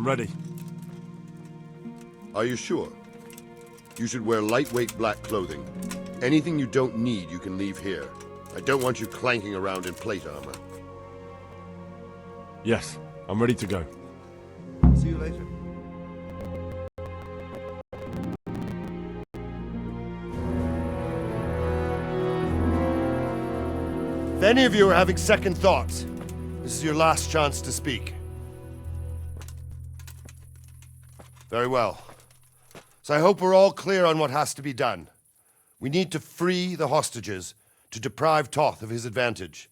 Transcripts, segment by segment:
ready. Are you sure? You should wear lightweight black clothing. Anything you don't need, you can leave here. I don't want you clanking around in plate armor. Yes, I'm ready to go. See you later. If any of you are having second thoughts, this is your last chance to speak. Very well. So I hope we're all clear on what has to be done. We need to free the hostages to deprive Toth of his advantage.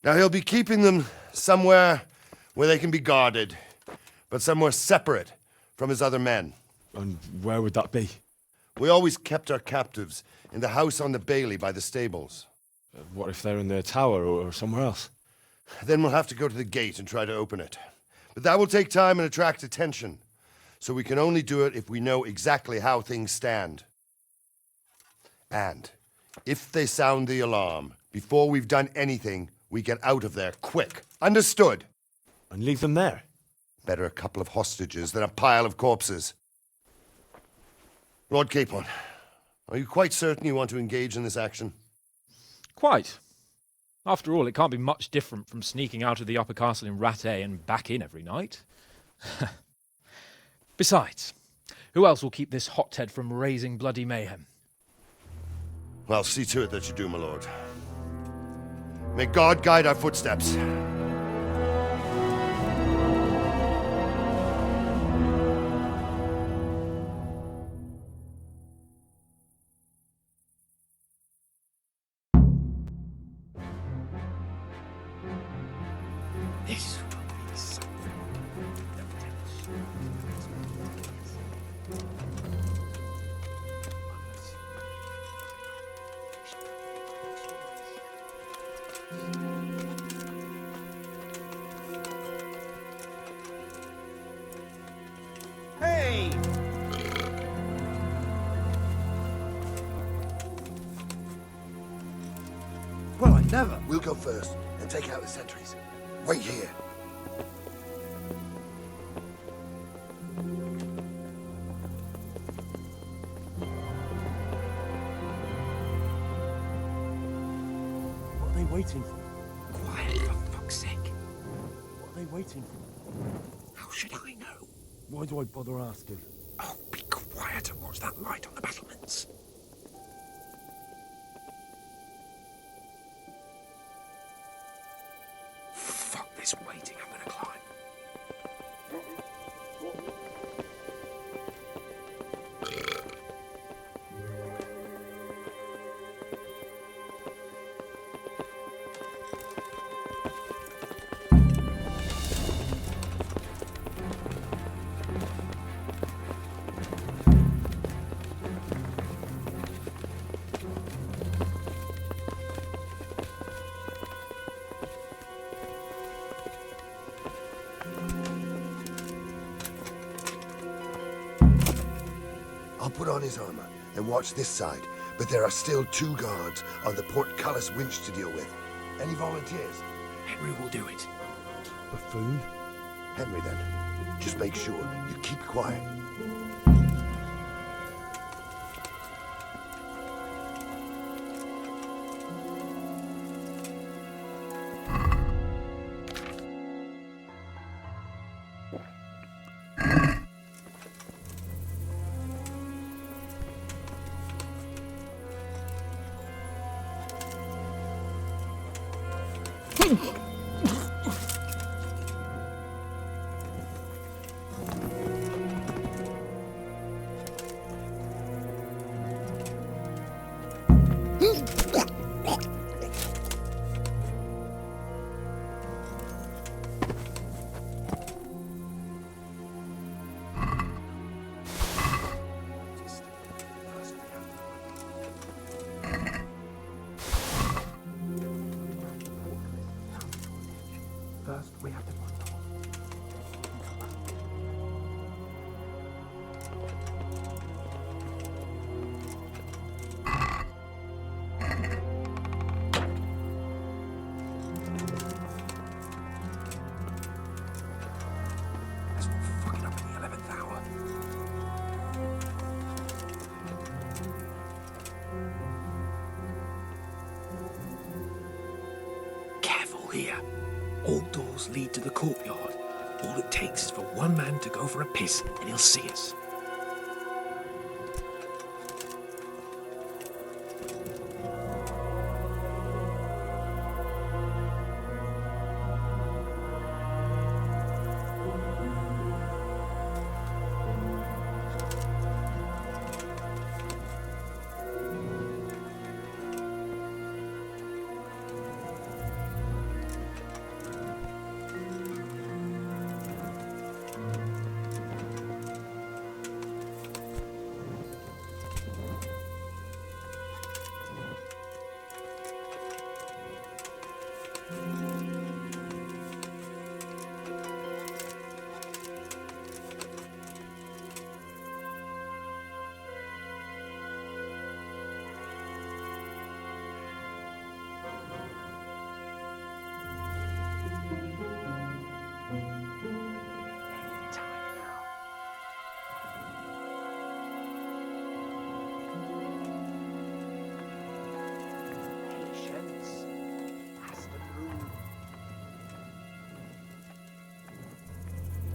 Now he'll be keeping them somewhere where they can be guarded, but somewhere separate from his other men. And where would that be? We always kept our captives in the house on the Bailey by the stables. What if they're in their tower or somewhere else? Then we'll have to go to the gate and try to open it. But that will take time and attract attention. So we can only do it if we know exactly how things stand. And if they sound the alarm, before we've done anything, we get out of there quick. Understood? And leave them there? Better a couple of hostages than a pile of corpses. Lord Capon, are you quite certain you want to engage in this action? Quite. After all, it can't be much different from sneaking out of the upper castle in Rattay and back in every night. Besides, who else will keep this hothead from raising bloody mayhem? Well, see to it that you do, my lord. May God guide our footsteps. This will be something. Hey! Well, I never. We'll go first and take out the sentries. Wait here. What are they waiting for? Quiet, for fuck's sake. What are they waiting for? How should I know? Why do I bother asking? Oh, be quiet and watch that light on the battlements. Fuck this waiting, I'm gonna climb. I'll put on his armor and watch this side, but there are still 2 guards on the portcullis winch to deal with. Any volunteers? Henry will do it. Buffoon? Henry, then. Just make sure you keep quiet. All doors lead to the courtyard. All it takes is for one man to go for a piss and he'll see us.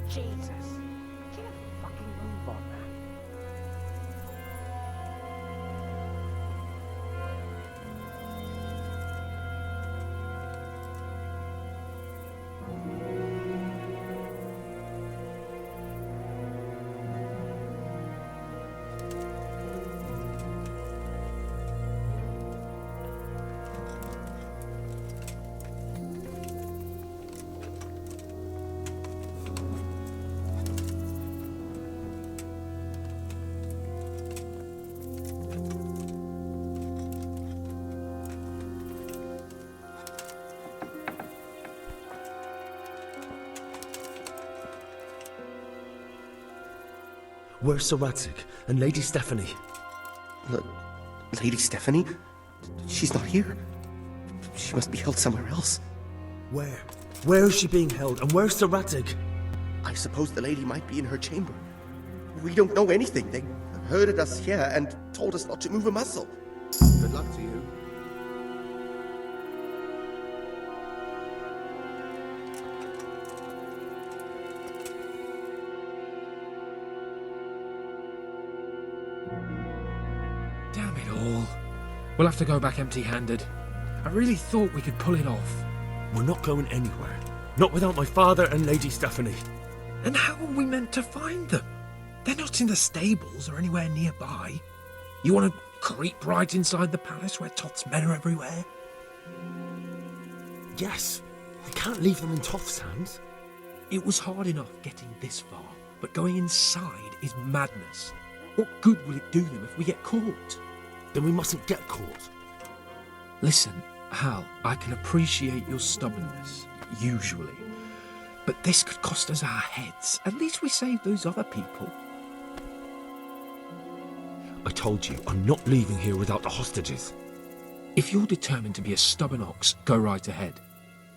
Jesus. Get a fucking move on, man. Where's Sir Radzig and Lady Stephanie? Lady Stephanie? She's not here. She must be held somewhere else. Where? Where is she being held, and where's Sir Radzig? I suppose the lady might be in her chamber. We don't know anything. They herded us here and told us not to move a muscle. Good luck to you. Damn it all. We'll have to go back empty-handed. I really thought we could pull it off. We're not going anywhere. Not without my father and Lady Stephanie. And how are we meant to find them? They're not in the stables or anywhere nearby. You want to creep right inside the palace where Toth's men are everywhere? Yes. We can't leave them in Toth's hands. It was hard enough getting this far, but going inside is madness. What good will it do them if we get caught? Then we mustn't get caught. Listen, Hal, I can appreciate your stubbornness, usually. But this could cost us our heads. At least we saved those other people. I told you, I'm not leaving here without the hostages. If you're determined to be a stubborn ox, go right ahead.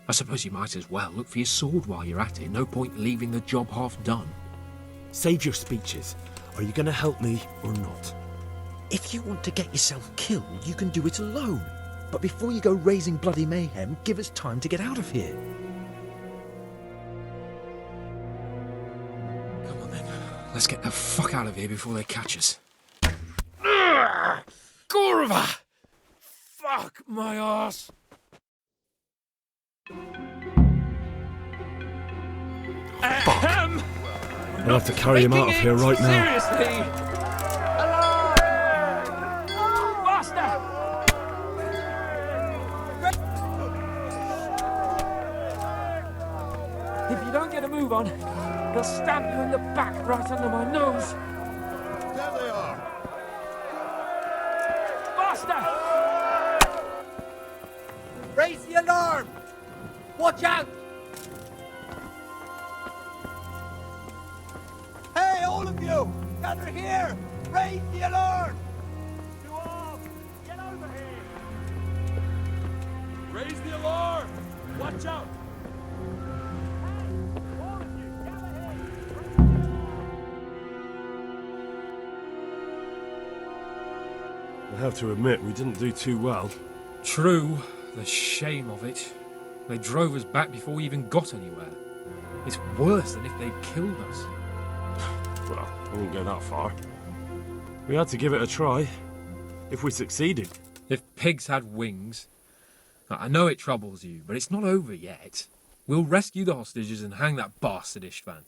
I suppose you might as well look for your sword while you're at it. No point leaving the job half done. Save your speeches. Are you going to help me or not? If you want to get yourself killed, you can do it alone. But before you go raising bloody mayhem, give us time to get out of here. Come on then. Let's get the fuck out of here before they catch us. Gorva! Fuck my ass! Ahem! I'll have to carry him out of here right now. Seriously! Faster! If you don't get a move on, they'll stamp you in the back right under my nose. There they are. Faster! Raise the alarm! Watch out! Hey, all of you! Gather here! Raise the alarm! You all, get over here! Raise the alarm! Watch out! I have to admit, we didn't do too well. True, the shame of it. They drove us back before we even got anywhere. It's worse than if they'd killed us. Well, I won't go that far. We had to give it a try. If we succeeded. If pigs had wings... I know it troubles you, but it's not over yet. We'll rescue the hostages and hang that bastard Istvan.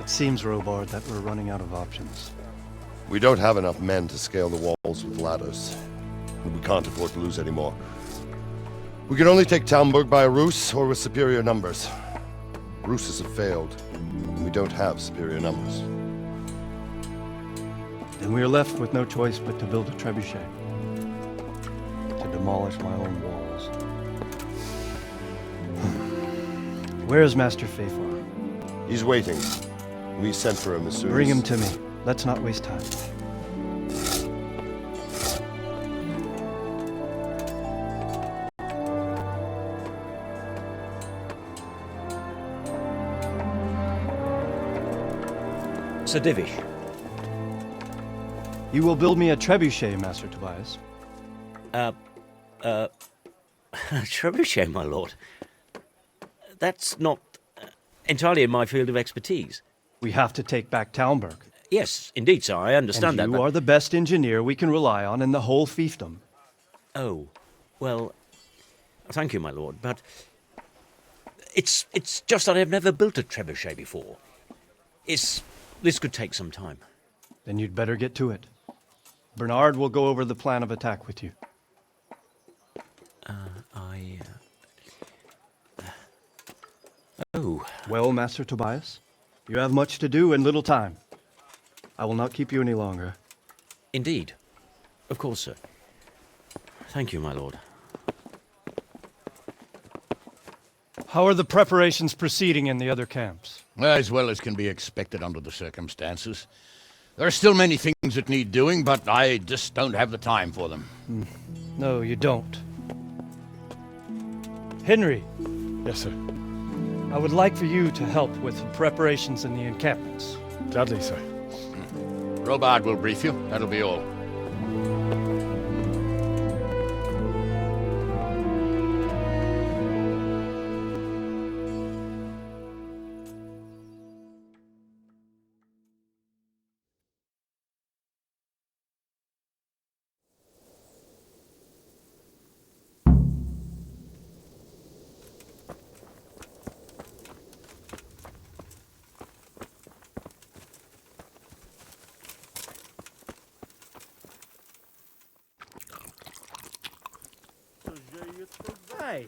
It seems, Robard, that we're running out of options. We don't have enough men to scale the walls with ladders. And we can't afford to lose any more. We can only take Talmberg by a ruse or with superior numbers. Ruses have failed, and we don't have superior numbers. Then we are left with no choice but to build a trebuchet. To demolish my own walls. Where is Master Fafar? He's waiting. We sent for him as soon as... Bring him to me. Let's not waste time. Sir Divish. You will build me a trebuchet, Master Tobias. Trebuchet, my lord. That's not entirely in my field of expertise. We have to take back Talmberg. Yes, indeed, sir, I understand that, You but... are the best engineer we can rely on in the whole fiefdom. Oh, well, thank you, my lord, but... It's just that I've never built a trebuchet before. This could take some time. Then you'd better get to it. Bernard will go over the plan of attack with you. Oh. Well, Master Tobias, you have much to do and little time. I will not keep you any longer. Indeed. Of course, sir. Thank you, my lord. How are the preparations proceeding in the other camps? As well as can be expected under the circumstances. There are still many things that need doing, but I just don't have the time for them. No, you don't. Henry. Yes, sir. I would like for you to help with the preparations in the encampments. Gladly, sir. Robard will brief you. That'll be all. Hey.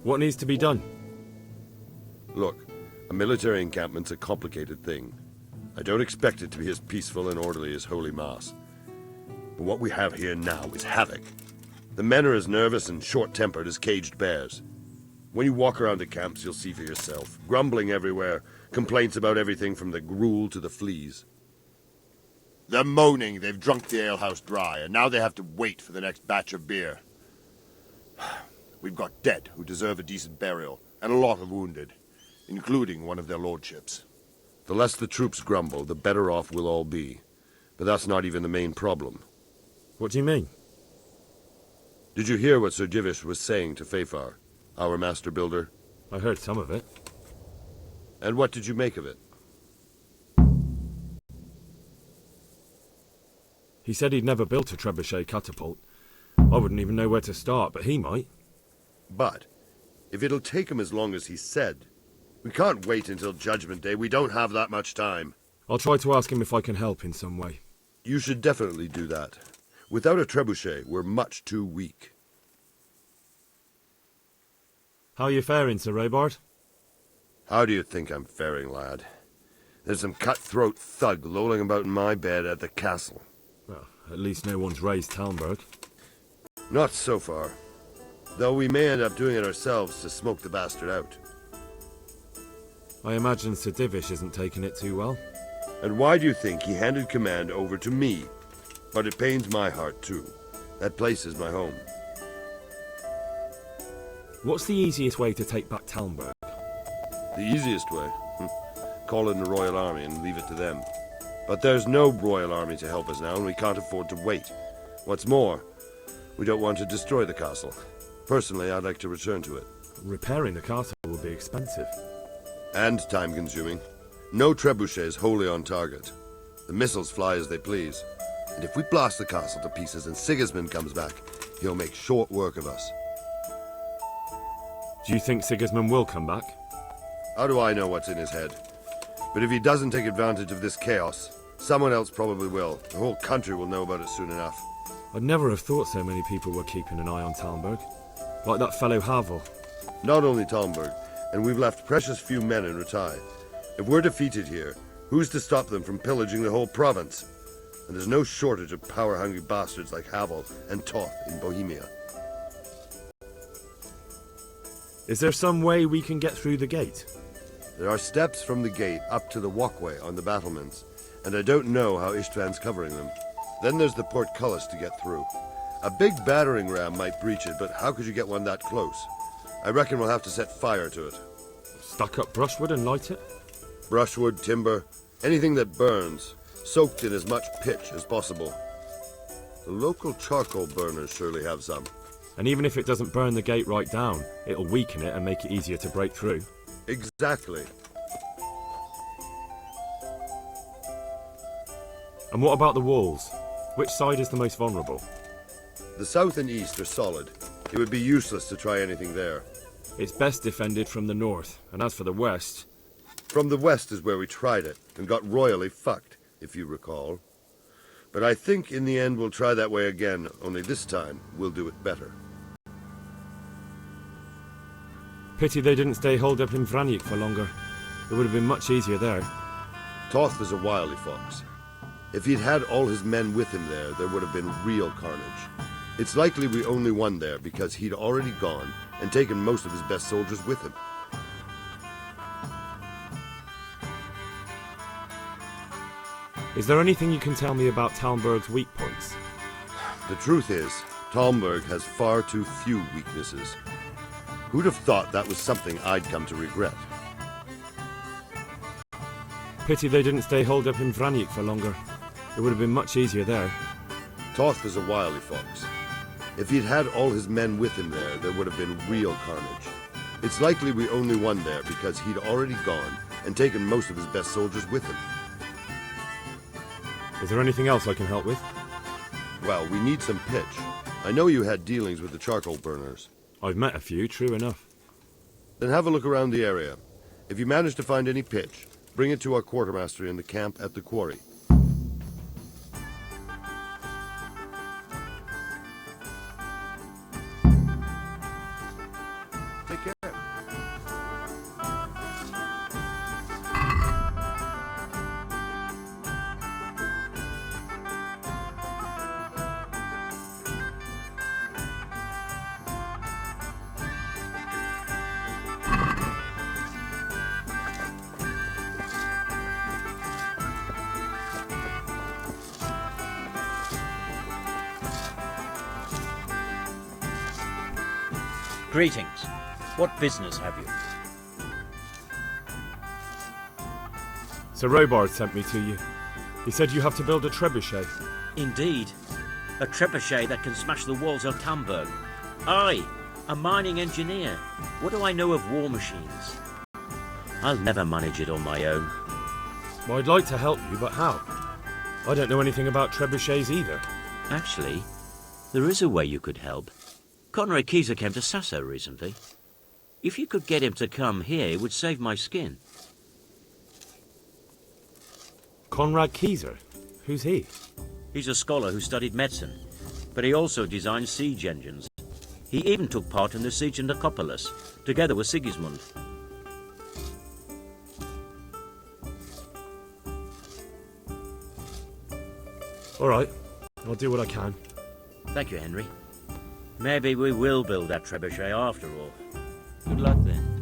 What needs to be done? Look, a military encampment's a complicated thing. I don't expect it to be as peaceful and orderly as Holy Mass. But what we have here now is havoc. The men are as nervous and short-tempered as caged bears. When you walk around the camps, you'll see for yourself. Grumbling everywhere, complaints about everything from the gruel to the fleas. They're moaning they've drunk the alehouse dry, and now they have to wait for the next batch of beer. We've got dead who deserve a decent burial, and a lot of wounded, including one of their lordships. The less the troops grumble, the better off we'll all be. But that's not even the main problem. What do you mean? Did you hear what Sir Divish was saying to Fafar, our master builder? I heard some of it. And what did you make of it? He said he'd never built a trebuchet catapult. I wouldn't even know where to start, but he might. But, if it'll take him as long as he said, we can't wait until Judgment Day. We don't have that much time. I'll try to ask him if I can help in some way. You should definitely do that. Without a trebuchet, we're much too weak. How are you faring, Sir Robard? How do you think I'm faring, lad? There's some cutthroat thug lolling about in my bed at the castle. Well, at least no one's raised Talmberg. Not so far. Though we may end up doing it ourselves to smoke the bastard out. I imagine Sir Divish isn't taking it too well. And why do you think he handed command over to me? But it pains my heart too. That place is my home. What's the easiest way to take back Talmberg? The easiest way? Call in the Royal Army and leave it to them. But there's no Royal Army to help us now, and we can't afford to wait. What's more, we don't want to destroy the castle. Personally, I'd like to return to it. Repairing the castle will be expensive. And time-consuming. No trebuchets wholly on target. The missiles fly as they please. And if we blast the castle to pieces and Sigismund comes back, he'll make short work of us. Do you think Sigismund will come back? How do I know what's in his head? But if he doesn't take advantage of this chaos, someone else probably will. The whole country will know about it soon enough. I'd never have thought so many people were keeping an eye on Talmberg. Like that fellow Havel. Not only Talmberg, and we've left precious few men in Rattay. If we're defeated here, who's to stop them from pillaging the whole province? And there's no shortage of power-hungry bastards like Havel and Toth in Bohemia. Is there some way we can get through the gate? There are steps from the gate up to the walkway on the battlements, and I don't know how Istvan's covering them. Then there's the portcullis to get through. A big battering ram might breach it, but how could you get one that close? I reckon we'll have to set fire to it. Stuck up brushwood and light it? Brushwood, timber, anything that burns, soaked in as much pitch as possible. The local charcoal burners surely have some. And even if it doesn't burn the gate right down, it'll weaken it and make it easier to break through. Exactly. And what about the walls? Which side is the most vulnerable? The south and east are solid. It would be useless to try anything there. It's best defended from the north, and as for the west... From the west is where we tried it, and got royally fucked, if you recall. But I think in the end we'll try that way again, only this time we'll do it better. Pity they didn't stay holed up in Vranic for longer. It would have been much easier there. Toth is a wily fox. If he'd had all his men with him there would have been real carnage. It's likely we only won there because he'd already gone and taken most of his best soldiers with him. Is there anything you can tell me about Talmberg's weak points? The truth is, Talmberg has far too few weaknesses. Who'd have thought that was something I'd come to regret? Pity they didn't stay holed up in Vranic for longer. It would have been much easier there. Toth is a wily fox. If he'd had all his men with him there would have been real carnage. It's likely we only won there because he'd already gone and taken most of his best soldiers with him. Is there anything else I can help with? Well, we need some pitch. I know you had dealings with the charcoal burners. I've met a few, true enough. Then have a look around the area. If you manage to find any pitch, bring it to our quartermaster in the camp at the quarry. Take care. Greetings. What business have you? Sir Robard sent me to you. He said you have to build a trebuchet. Indeed. A trebuchet that can smash the walls of Talmberg. Aye, a mining engineer. What do I know of war machines? I'll never manage it on my own. Well, I'd like to help you, but how? I don't know anything about trebuchets either. Actually, there is a way you could help. Conrad Keyser came to Sasso recently. If you could get him to come here, it would save my skin. Conrad Keyser? Who's he? He's a scholar who studied medicine, but he also designed siege engines. He even took part in the siege of Nicopolis, together with Sigismund. All right, I'll do what I can. Thank you, Henry. Maybe we will build that trebuchet after all. Good luck then.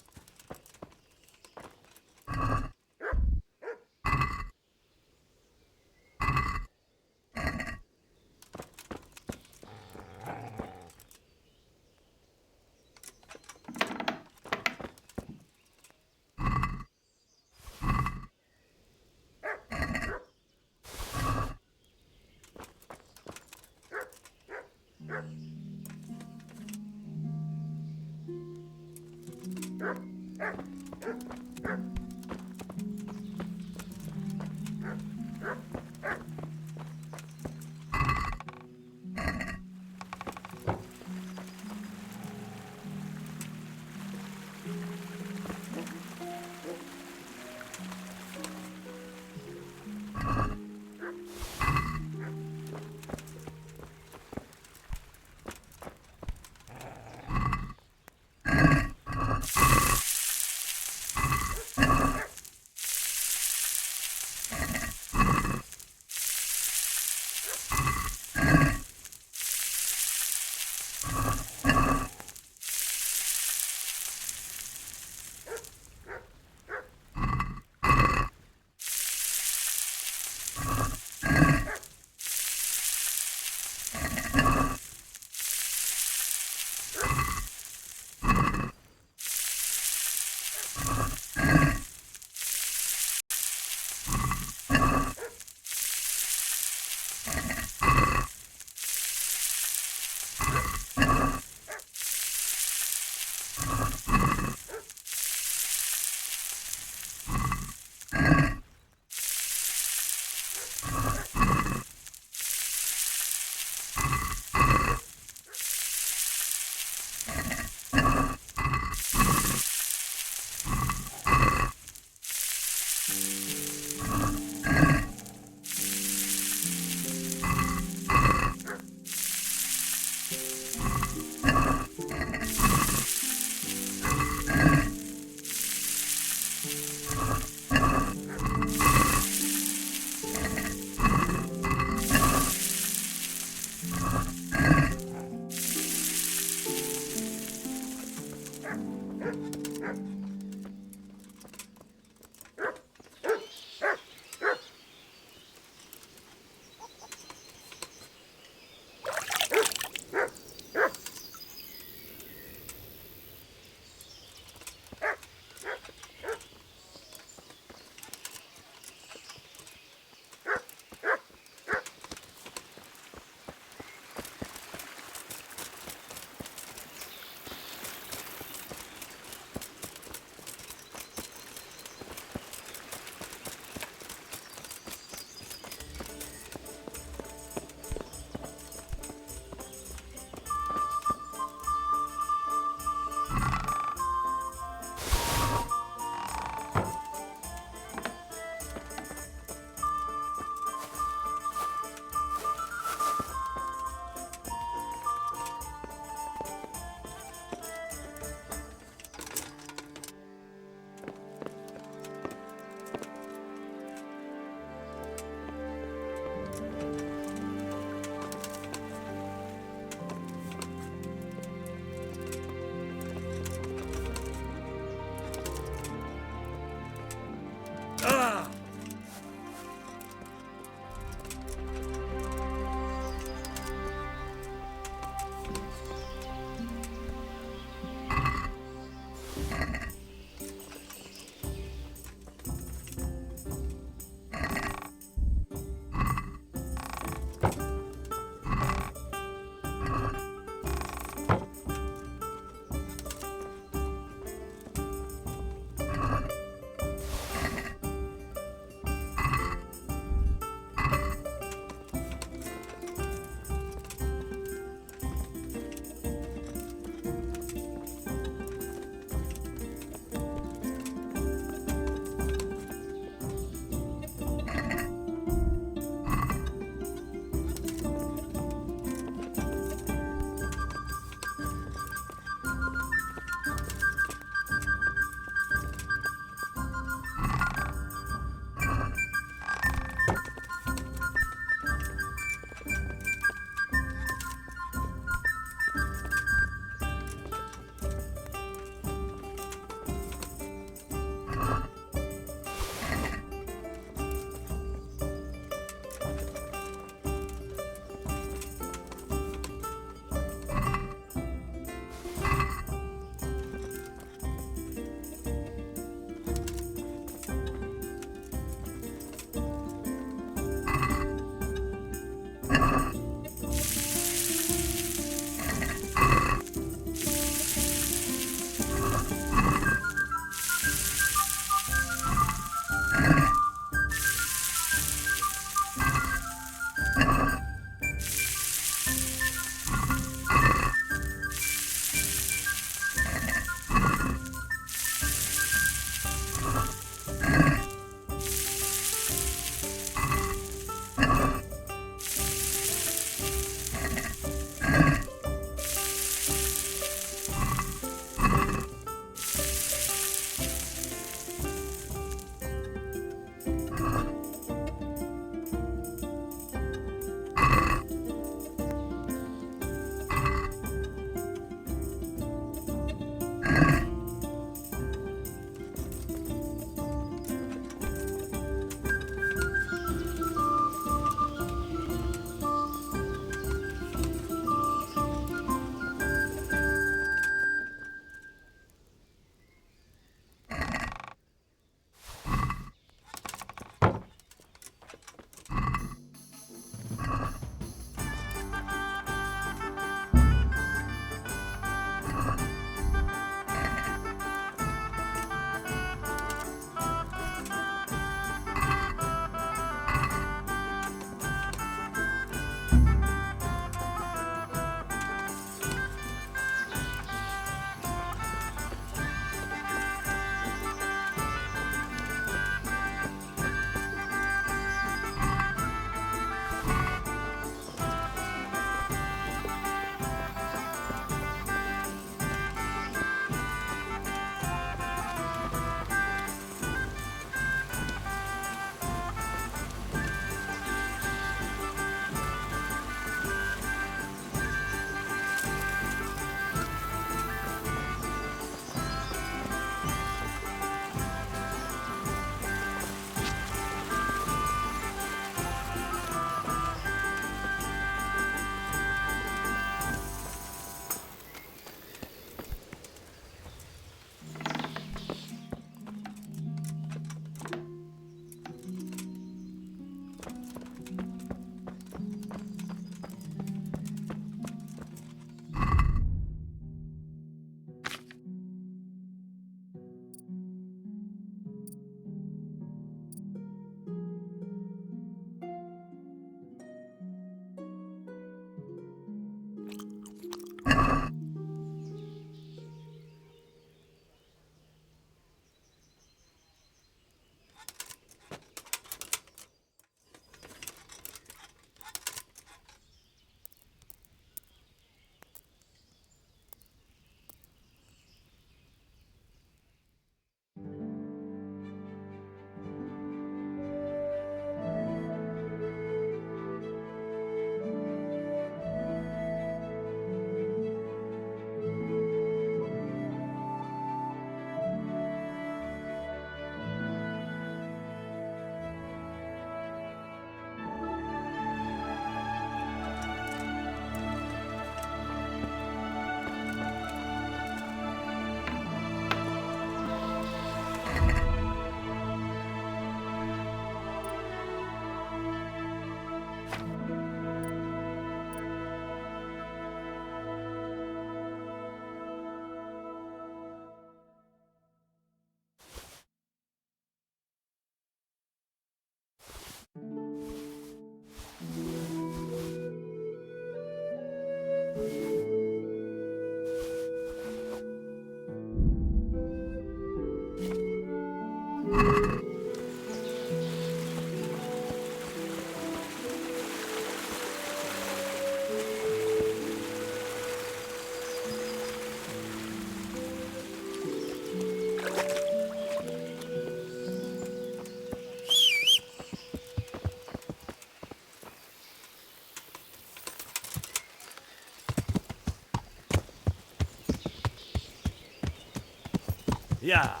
Yeah.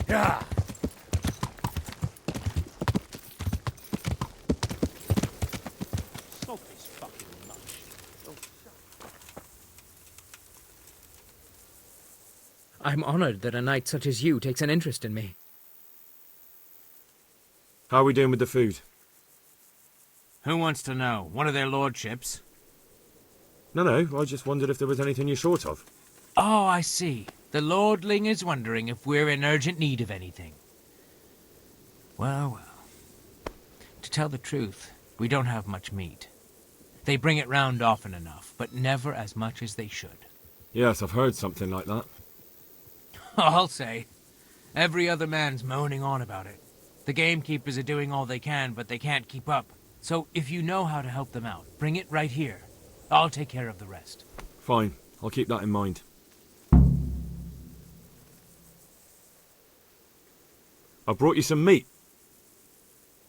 Yeah. Stop this fucking much. I'm honored that a knight such as you takes an interest in me. How are we doing with the food? Who wants to know? One of their lordships? No, I just wondered if there was anything you're short of. Oh, I see. The lordling is wondering if we're in urgent need of anything. Well. To tell the truth, we don't have much meat. They bring it round often enough, but never as much as they should. Yes, I've heard something like that. I'll say. Every other man's moaning on about it. The gamekeepers are doing all they can, but they can't keep up. So if you know how to help them out, bring it right here. I'll take care of the rest. Fine, I'll keep that in mind. I brought you some meat.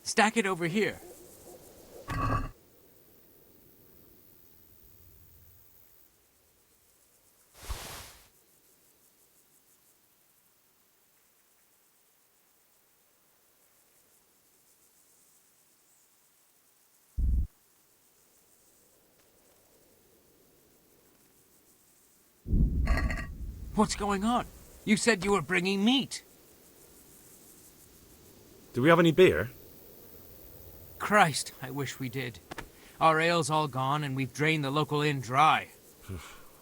Stack it over here. What's going on? You said you were bringing meat. Do we have any beer? Christ, I wish we did. Our ale's all gone and we've drained the local inn dry.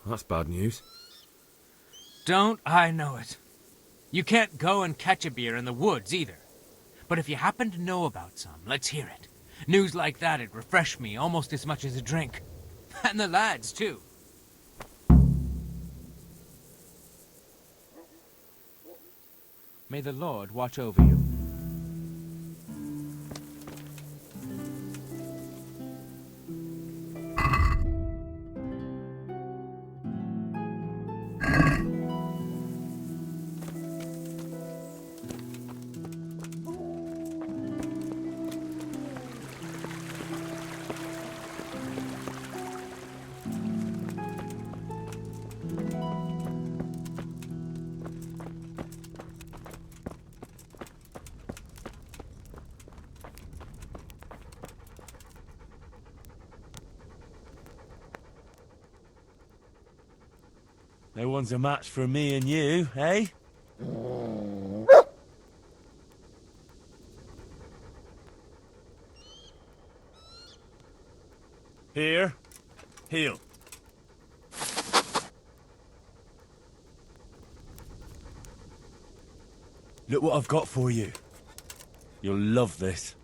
That's bad news. Don't I know it. You can't go and catch a beer in the woods either. But if you happen to know about some, let's hear it. News like that'd refresh me almost as much as a drink. And the lads, too. May the Lord watch over you. No one's a match for me and you, eh? Here. Heel. Look what I've got for you. You'll love this.